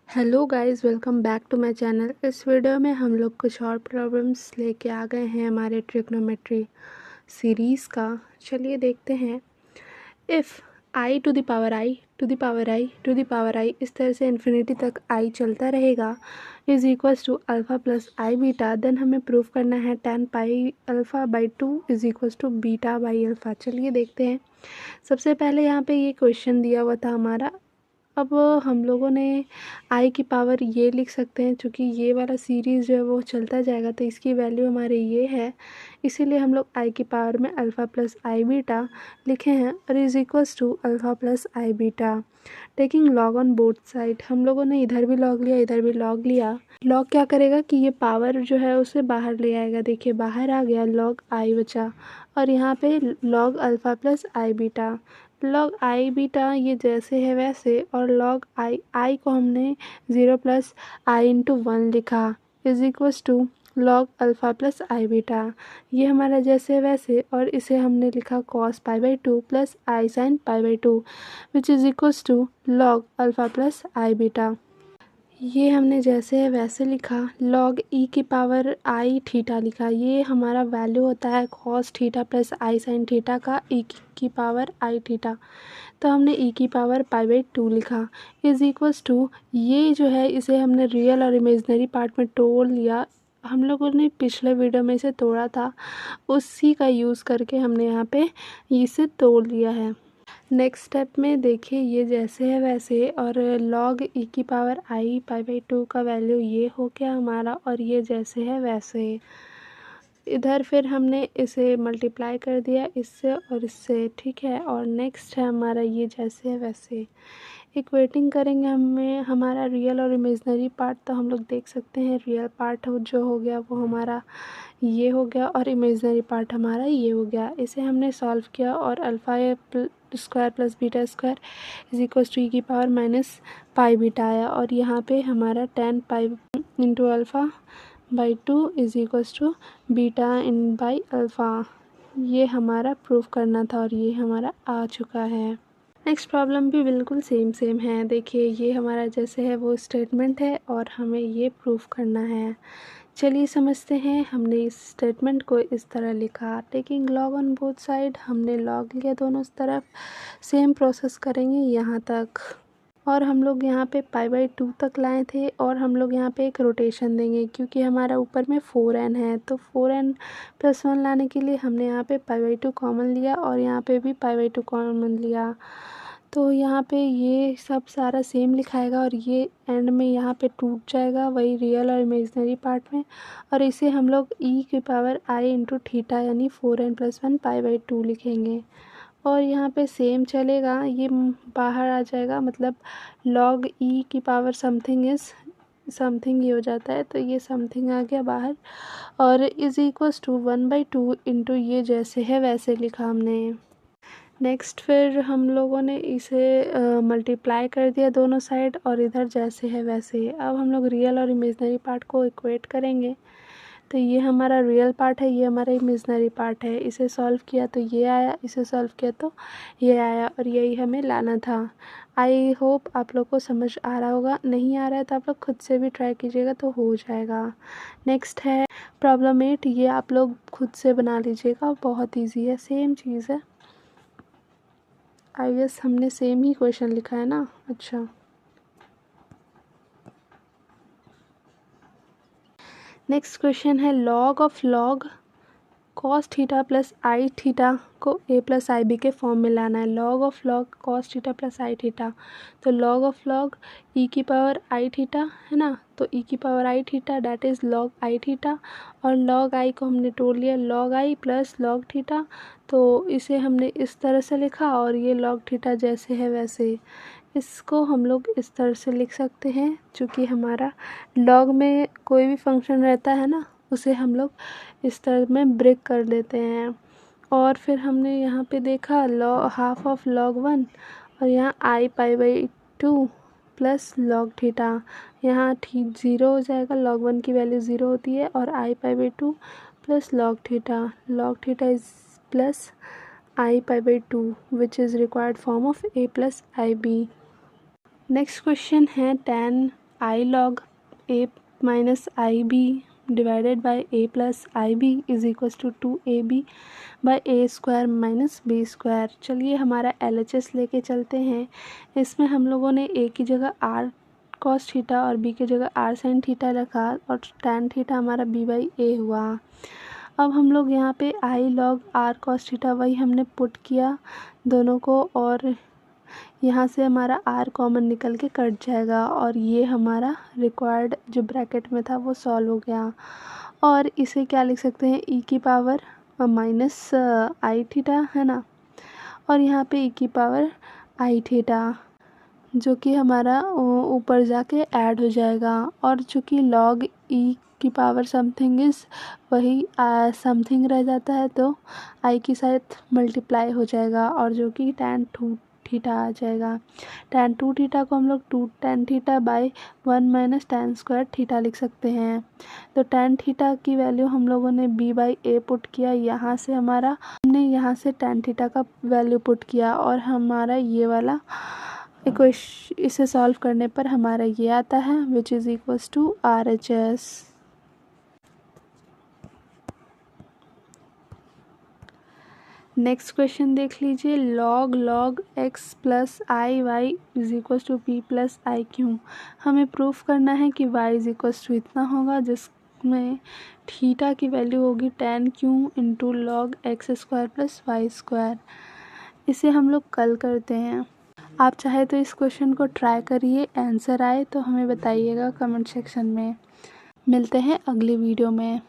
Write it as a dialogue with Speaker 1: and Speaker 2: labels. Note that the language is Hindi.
Speaker 1: Hello guys, welcome back to my channel. इस वीडियो में हम लोग कुछ और प्रॉब्लम्स लेके आ गए हैं हमारे ट्रिग्नोमेट्री सीरीज़ का। चलिए देखते हैं। If i to the power i to the power i to the power i, इस तरह से इन्फिनिटी तक आई चलता रहेगा, is equals to alpha plus i beta, then हमें प्रूव करना है tan pi alpha by 2 is equals to beta by alpha. चलिए देखते हैं। सबसे पहले यहाँ पे ये क्वेश्चन दिया हुआ था हमारा। अब हम लोगों ने आई की पावर ये लिख सकते हैं, क्योंकि ये वाला सीरीज़ जो है वो चलता जाएगा तो इसकी वैल्यू हमारे ये है, इसीलिए हम लोग आई की पावर में अल्फ़ा प्लस आई बीटा लिखे हैं और is equals to alpha plus i beta. Taking log on both side, हम लोगों ने इधर भी लॉग लिया इधर भी लॉग लिया। लॉग क्या करेगा कि ये पावर जो है उसे बाहर ले आएगा। देखिए बाहर आ गया, लॉग आई बचा और यहाँ पे log alpha plus i beta. Log I beta ये जैसे है वैसे, और लॉग आई को हमने 0 प्लस आई इंटू 1 लिखा is equals to log alpha plus i beta. ये हमारा जैसे है वैसे, और इसे हमने लिखा cos pi by 2 plus i sine pi by 2 which is equals to log alpha plus i beta. ये हमने जैसे है वैसे लिखा। लॉग ई की पावर आई थीटा लिखा, ये हमारा वैल्यू होता है cos theta plus i sine theta का ई की पावर आई थीटा, तो हमने ई की पावर पाई बाई 2 लिखा इज़ इक्वल्स टू, ये जो है इसे हमने रियल और इमेजनरी पार्ट में तोड़ लिया। हम लोगों ने पिछले वीडियो में इसे तोड़ा था, उसी का यूज़ करके हमने यहाँ पे इसे तोड़ लिया है। नेक्स्ट स्टेप में देखिए ये जैसे है वैसे, और लॉग ई की पावर आई पाई बाई 2 का वैल्यू ये हो गया हमारा, और ये जैसे है वैसे। इधर फिर हमने इसे मल्टीप्लाई कर दिया इससे और इससे, ठीक है। और नेक्स्ट है हमारा ये जैसे है वैसे। इक्वेटिंग करेंगे हमें हमारा रियल और इमेजनरी पार्ट, तो हम लोग देख सकते हैं रियल पार्ट जो हो गया वो हमारा ये हो गया और इमेजनरी पार्ट हमारा ये हो गया। इसे हमने सॉल्व किया और alpha square plus beta square is equals to e की पावर माइनस पाई बीटा आया, और यहाँ पे हमारा tan pi into alpha by 2 is equals to beta in by alpha. ये हमारा प्रूफ करना था और ये हमारा आ चुका है। नेक्स्ट प्रॉब्लम भी बिल्कुल सेम है। देखिए ये हमारा जैसे है वो स्टेटमेंट है और हमें ये प्रूफ करना है। चलिए समझते हैं। हमने इस स्टेटमेंट को इस तरह लिखा, taking log on both side, हमने लॉग लिया दोनों तरफ। सेम प्रोसेस करेंगे यहाँ तक, और हम लोग यहाँ पे पाई बाई 2 तक लाए थे, और हम लोग यहाँ पे एक रोटेशन देंगे क्योंकि हमारा ऊपर में 4n है, तो 4n प्लस 1 लाने के लिए हमने यहाँ पे पाई बाई 2 कॉमन लिया और यहाँ पे भी पाई बाई 2 कॉमन लिया। तो यहाँ पे ये सब सारा सेम लिखाएगा और ये एंड में यहाँ पे टूट जाएगा, वही रियल और इमेजनरी पार्ट में, और इसे हम लोग ई की पावर आई इंटू थीटा यानी 4n प्लस 1 पाई बाई 2 लिखेंगे। और यहाँ पे सेम चलेगा, ये बाहर आ जाएगा, मतलब लॉग ई की पावर समथिंग इज़ समथिंग ये हो जाता है, तो ये समथिंग आ गया बाहर, और इज़ इक्वल्स टू 1/2 इंटू ये जैसे है वैसे लिखा हमने। नेक्स्ट फिर हम लोगों ने इसे मल्टीप्लाई कर दिया दोनों साइड, और इधर जैसे है वैसे। अब हम लोग रियल और इमेजनरी पार्ट को इक्वेट करेंगे, तो ये हमारा रियल पार्ट है, ये हमारा इमेजनरी पार्ट है। इसे सॉल्व किया तो ये आया, इसे सॉल्व किया तो ये आया, और यही हमें लाना था। आई होप आप लोग को समझ आ रहा होगा, नहीं आ रहा है तो आप लोग खुद से भी ट्राई कीजिएगा तो हो जाएगा। नेक्स्ट है प्रॉब्लम 8, ये आप लोग खुद से बना लीजिएगा, बहुत ईजी है, सेम चीज़ है। आई गेस हमने सेम ही क्वेश्चन लिखा है ना। अच्छा, नेक्स्ट क्वेश्चन है log of log cos theta plus I theta को ए प्लस आई बी के फॉर्म में लाना है। Log of log cos theta plus I theta, तो लॉग ऑफ लॉग ई की पावर आई थीटा है ना, तो ई की power I theta that is log I theta, और लॉग आई को हमने तोड़ लिया log I plus log theta, तो इसे हमने इस तरह से लिखा, और ये लॉग थीटा जैसे है वैसे। इसको हम लोग इस तरह से लिख सकते हैं, चूँकि हमारा लॉग में कोई भी फंक्शन रहता है ना, उसे हम लोग इस तरह में ब्रेक कर देते हैं। और फिर हमने यहाँ पे देखा हाफ ऑफ log 1, और यहाँ i pi by 2 plus log theta, यहाँ ठीक 0 हो जाएगा, log 1 की वैल्यू 0 होती है, और i pi by 2 plus log theta is plus i pi by 2 which is required form of a plus i b. Next question है tan i log a minus i b divided by a plus i b is equals to 2ab by a square minus b square. चलिए हमारा LHS लेके चलते हैं। इसमें हम लोगों ने ए की जगह आर कॉस थीटा और बी की जगह आर साइन थीटा रखा और टैन थीटा हमारा बी बाई ए हुआ। अब हम लोग यहाँ पे I log are cos theta वही हमने पुट किया दोनों को, और यहाँ से हमारा आर कॉमन निकल के कट जाएगा और ये हमारा रिक्वायर्ड जो ब्रैकेट में था वो सॉल्व हो गया। और इसे क्या लिख सकते हैं, ई की पावर माइनस आई थीटा है ना, और यहाँ पे ई की पावर आई थीटा जो कि हमारा ऊपर जाके ऐड हो जाएगा। और चूँकि लॉग ई की पावर समथिंग इज़ वही समथिंग रह जाता है तो आई के साथ मल्टीप्लाई हो जाएगा और जो कि tan 2 थीटा आ जाएगा। tan 2 थीटा को हम लोग 2 tan theta by 1 minus tan square theta लिख सकते हैं। तो tan थीटा की वैल्यू हम लोगों ने b बाई ए पुट किया, यहाँ से हमारा हमने यहाँ से tan थीटा का वैल्यू पुट किया और हमारा ये वाला इक्वेशन इसे सॉल्व करने पर हमारा ये आता है which is equals to RHS। Next question देख लीजिए, log x plus i y is equals to p plus i q. हमें प्रूफ करना है कि y इज इक्वल्स टू इतना होगा जिसमें थीटा की वैल्यू होगी tan q into log x square plus y square. इसे हम लोग कल करते हैं। आप चाहे तो इस क्वेश्चन को ट्राई करिए, आंसर आए तो हमें बताइएगा कमेंट सेक्शन में। मिलते हैं अगली वीडियो में।